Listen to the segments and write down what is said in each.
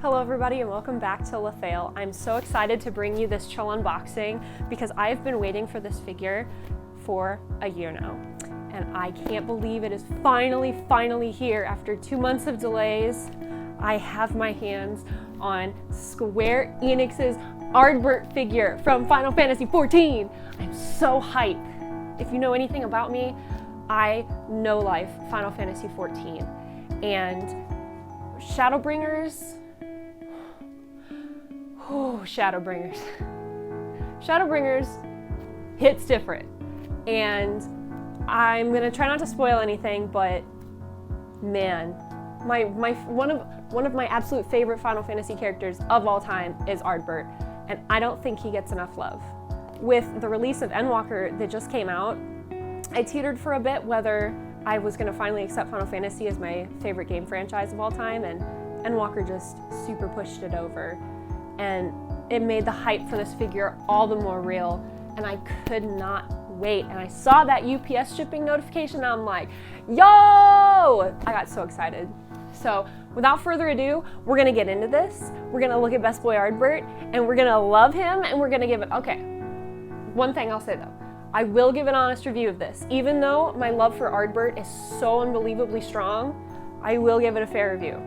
Hello everybody and welcome back to LaFail. I'm so excited to bring you this chill unboxing because I've been waiting for this figure for a year now. And I can't believe it is finally here after 2 months of delays. I have my hands on Square Enix's Ardbert figure from Final Fantasy XIV. I'm so hyped. If you know anything about me, I know life Final Fantasy XIV. And Shadowbringers, Shadowbringers hits different, and I'm gonna try not to spoil anything, but man, one of my absolute favorite Final Fantasy characters of all time is Ardbert, and I don't think he gets enough love. With the release of Endwalker that just came out, I teetered for a bit whether I was gonna finally accept Final Fantasy as my favorite game franchise of all time, and Endwalker just super pushed it over. And it made the hype for this figure all the more real, and I could not wait. And I saw that UPS shipping notification, and I'm like, yo! I got so excited. So without further ado, we're gonna get into this. We're gonna look at Best Boy Ardbert, and we're gonna love him, and we're gonna give it, okay. One thing I'll say though, I will give an honest review of this. Even though my love for Ardbert is so unbelievably strong, I will give it a fair review.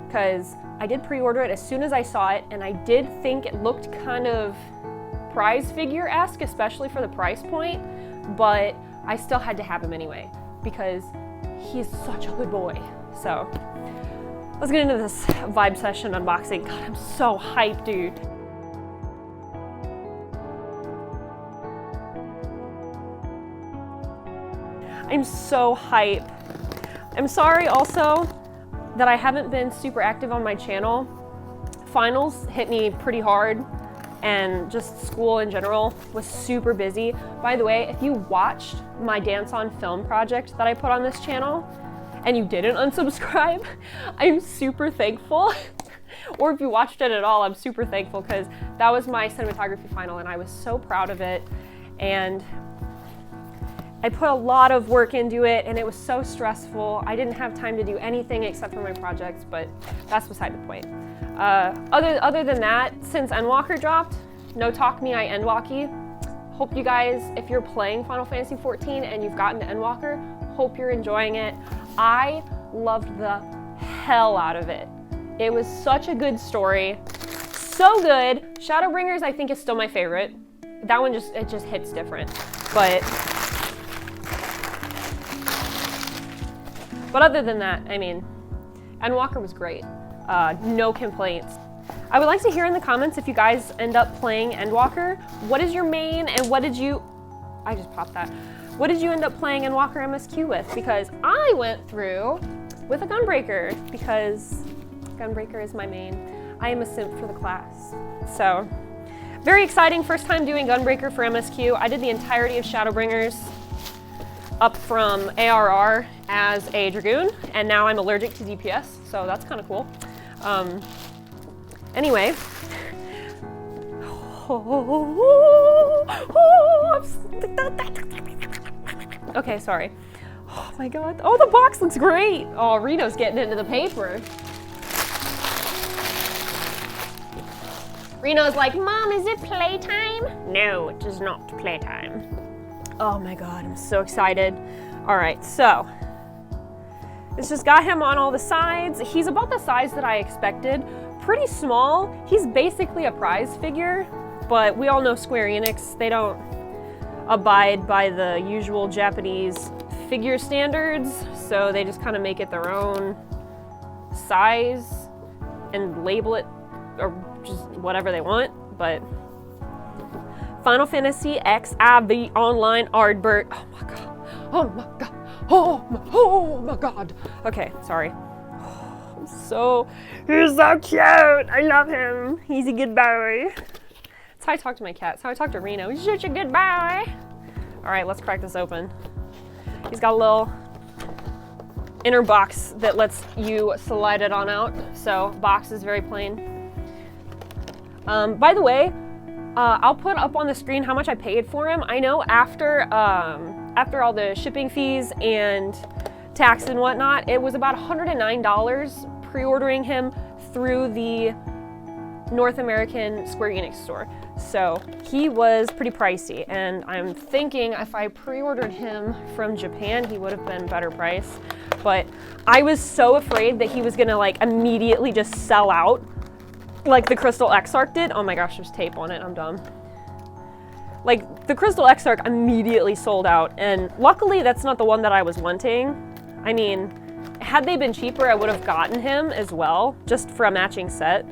Because I did pre-order it as soon as I saw it, and I did think it looked kind of prize figure-esque, especially for the price point, but I still had to have him anyway, because he's such a good boy. So, let's get into this vibe session unboxing. God, I'm so hyped, dude. I'm so hyped. I'm sorry also that I haven't been super active on my channel. Finals hit me pretty hard, and just school in general was super busy. By the way, if you watched my Dance on Film project that I put on this channel and you didn't unsubscribe, I'm super thankful. Or if you watched it at all, I'm super thankful, because that was my cinematography final and I was so proud of it. And I put a lot of work into it, and it was so stressful. I didn't have time to do anything except for my projects, but that's beside the point. Other than that, since Endwalker dropped, no talk me, I Endwalky. Hope you guys, if you're playing Final Fantasy XIV and you've gotten to Endwalker, hope you're enjoying it. I loved the hell out of it. It was such a good story, so good. Shadowbringers, I think, is still my favorite. That one just hits different, but other than that, I mean, Endwalker was great. No complaints. I would like to hear in the comments if you guys end up playing Endwalker. What is your main, and what did you, I just popped that. What did you end up playing Endwalker MSQ with? Because I went through with a Gunbreaker, because Gunbreaker is my main. I am a simp for the class. So, very exciting, first time doing Gunbreaker for MSQ. I did the entirety of Shadowbringers up from ARR as a Dragoon, and now I'm allergic to DPS, so that's kind of cool. Anyway. Okay, sorry. Oh my god. Oh, the box looks great. Oh, Reno's getting into the paper. Reno's like, Mom, is it playtime? No, it is not playtime. Oh my god, I'm so excited. All right, so it's just got him on all the sides. He's about the size that I expected. Pretty small. He's basically a prize figure, but we all know Square Enix, they don't abide by the usual Japanese figure standards, so they just kind of make it their own size and label it or just whatever they want. But Final Fantasy XIV Online Ardbert. Oh my god. Oh my god. Oh my god. Okay, sorry. He's so cute. I love him. He's a good boy. That's how I talk to my cat. That's how I talk to Reno. He's such a good boy. All right, let's crack this open. He's got a little inner box that lets you slide it on out. So box is very plain. By the way, I'll put up on the screen how much I paid for him. I know after all the shipping fees and tax and whatnot, it was about $109 pre-ordering him through the North American Square Enix store. So he was pretty pricey, and I'm thinking if I pre-ordered him from Japan, he would have been better price. But I was so afraid that he was gonna like immediately just sell out like the Crystal Exarch did. Oh my gosh, there's tape on it, I'm dumb. Like the Crystal Exarch immediately sold out, and luckily that's not the one that I was wanting. I mean, had they been cheaper, I would have gotten him as well, just for a matching set.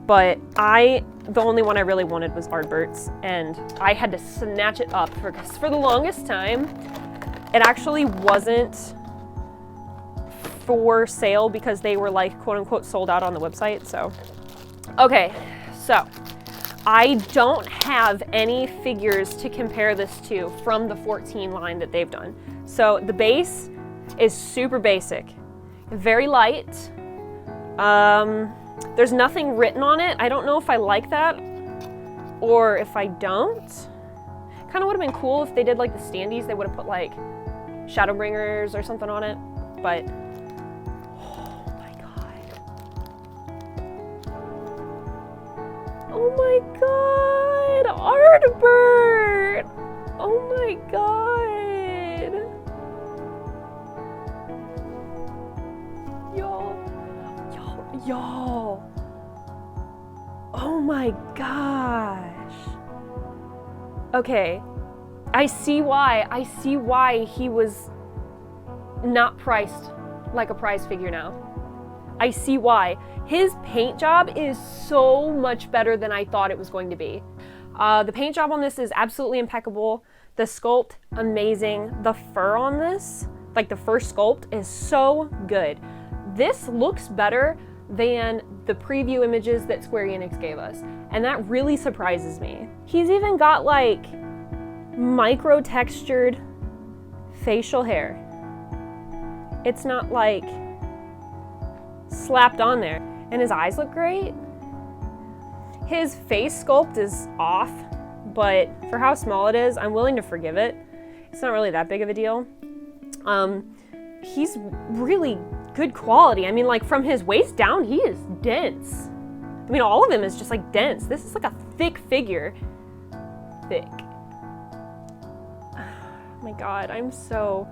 But the only one I really wanted was Ardbert's, and I had to snatch it up because for the longest time, it actually wasn't for sale because they were like quote unquote sold out on the website. So, okay, so I don't have any figures to compare this to from the 14 line that they've done. So the base is super basic, very light. There's nothing written on it. I don't know if I like that or if I don't. Kind of would have been cool if they did like the standees. They would have put like Shadowbringers or something on it. But, oh my god. Oh my god, Ardbert! Oh my god. Y'all. Oh my gosh. Okay. I see why he was not priced like a prize figure now. I see why. His paint job is so much better than I thought it was going to be. The paint job on this is absolutely impeccable. The sculpt, amazing. The fur on this, like the fur sculpt, is so good. This looks better than the preview images that Square Enix gave us, and that really surprises me. He's even got like micro textured facial hair. It's not like slapped on there, and his eyes look great. His face sculpt is off, but for how small it is, I'm willing to forgive it. It's not really that big of a deal. He's really good quality. I mean, like from his waist down, he is dense. I mean, all of him is just like dense. This is like a thick figure. Thick. Oh my god, I'm so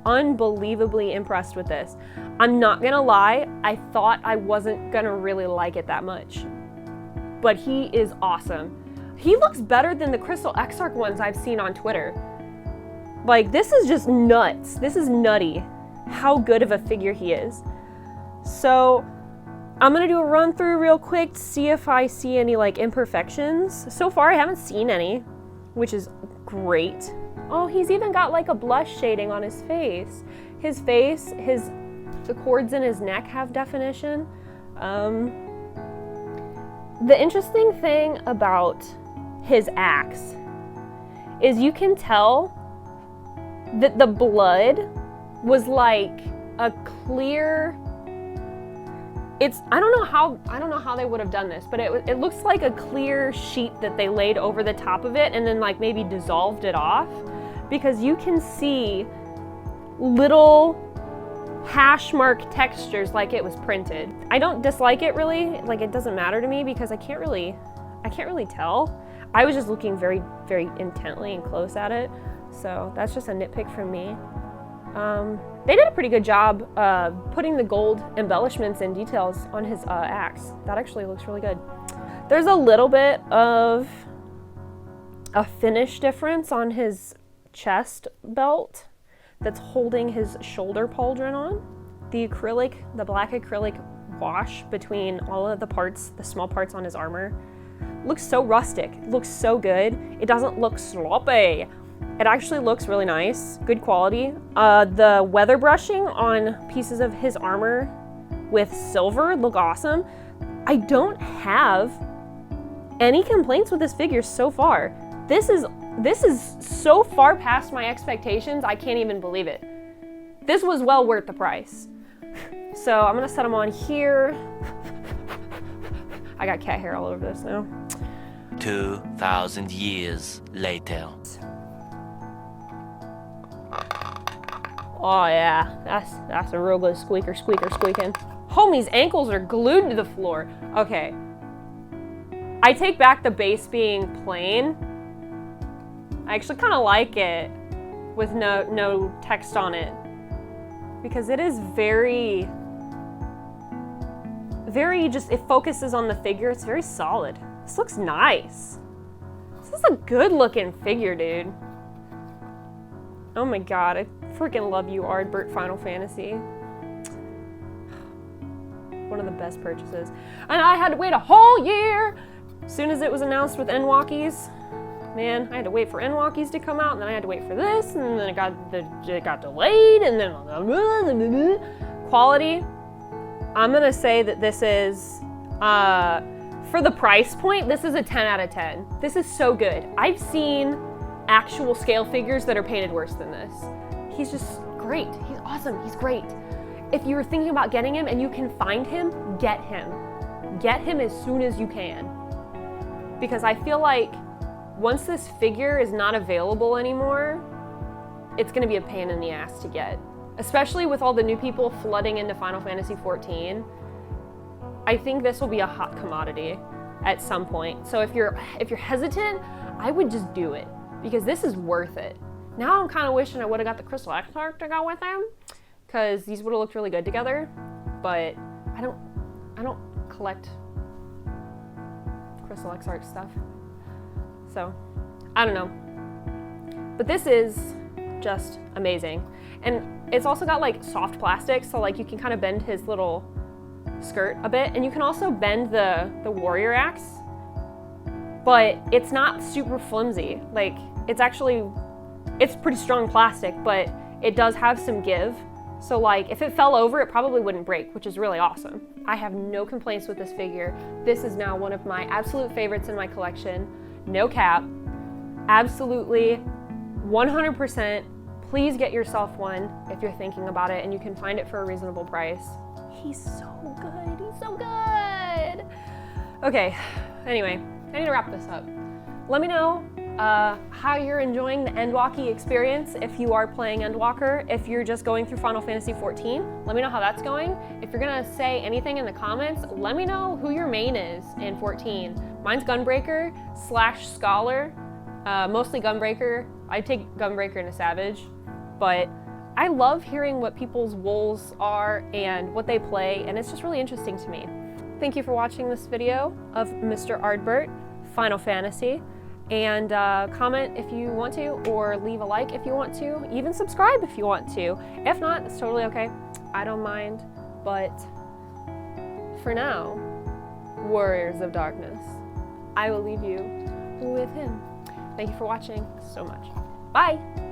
unbelievably impressed with this. I'm not gonna lie, I thought I wasn't gonna really like it that much. But he is awesome. He looks better than the Crystal Exarch ones I've seen on Twitter. Like, this is just nuts. This is nutty how good of a figure he is. So I'm gonna do a run through real quick to see if I see any like imperfections. So far I haven't seen any, which is great. Oh, he's even got like a blush shading on his face. His face, the cords in his neck have definition. The interesting thing about his axe is you can tell that the blood was like a clear, I don't know how they would have done this, but it looks like a clear sheet that they laid over the top of it and then like maybe dissolved it off, because you can see little hash mark textures like it was printed. I don't dislike it really, like it doesn't matter to me because I can't really tell. I was just looking very, very intently and close at it, so that's just a nitpick from me. They did a pretty good job putting the gold embellishments and details on his axe. That actually looks really good. There's a little bit of a finish difference on his chest belt that's holding his shoulder pauldron on. The black acrylic wash between all of the parts, the small parts on his armor, looks so rustic. It looks so good. It doesn't look sloppy. It actually looks really nice, good quality. The weather brushing on pieces of his armor with silver look awesome. I don't have any complaints with this figure so far. This is so far past my expectations, I can't even believe it. This was well worth the price. So I'm gonna set him on here. I got cat hair all over this now. 2,000 years later. Oh yeah, that's a real good squeaking. Homie's ankles are glued to the floor. Okay. I take back the base being plain. I actually kind of like it with no text on it. Because it is very just, it focuses on the figure. It's very solid. This looks nice. This is a good looking figure, dude. Oh my god, I freaking love you, Ardbert Final Fantasy. One of the best purchases. And I had to wait a whole year. As soon as it was announced with N-Walkies, man, I had to wait for N-Walkies to come out, and then I had to wait for this, and then it got delayed, and then quality. I'm gonna say that this is, for the price point, this is a 10 out of 10. This is so good. I've seen actual scale figures that are painted worse than this. He's just great. He's awesome. He's great. If you're thinking about getting him and you can find him, get him. Get him as soon as you can. Because I feel like once this figure is not available anymore, it's gonna be a pain in the ass to get. Especially with all the new people flooding into Final Fantasy XIV. I think this will be a hot commodity at some point. So if you're hesitant, I would just do it. Because this is worth it. Now I'm kind of wishing I would have got the Crystal X art to go with them, because these would have looked really good together. But I don't collect Crystal X art stuff, so I don't know. But this is just amazing, and it's also got like soft plastic, so like you can kind of bend his little skirt a bit, and you can also bend the warrior axe. But it's not super flimsy. Like, it's pretty strong plastic, but it does have some give. So like, if it fell over, it probably wouldn't break, which is really awesome. I have no complaints with this figure. This is now one of my absolute favorites in my collection. No cap. Absolutely, 100%. Please get yourself one if you're thinking about it, and you can find it for a reasonable price. He's so good. He's so good. Okay, anyway. I need to wrap this up. Let me know how you're enjoying the Endwalkie experience if you are playing Endwalker. If you're just going through Final Fantasy XIV, let me know how that's going. If you're gonna say anything in the comments, let me know who your main is in 14. Mine's Gunbreaker / Scholar, mostly Gunbreaker. I take Gunbreaker and a Savage, but I love hearing what people's roles are and what they play, and it's just really interesting to me. Thank you for watching this video of Mr. Ardbert Final Fantasy, and comment if you want to, or leave a like if you want to, even subscribe if you want to. If not, it's totally okay. I don't mind, but for now, Warriors of Darkness, I will leave you with him. Thank you for watching so much. Bye!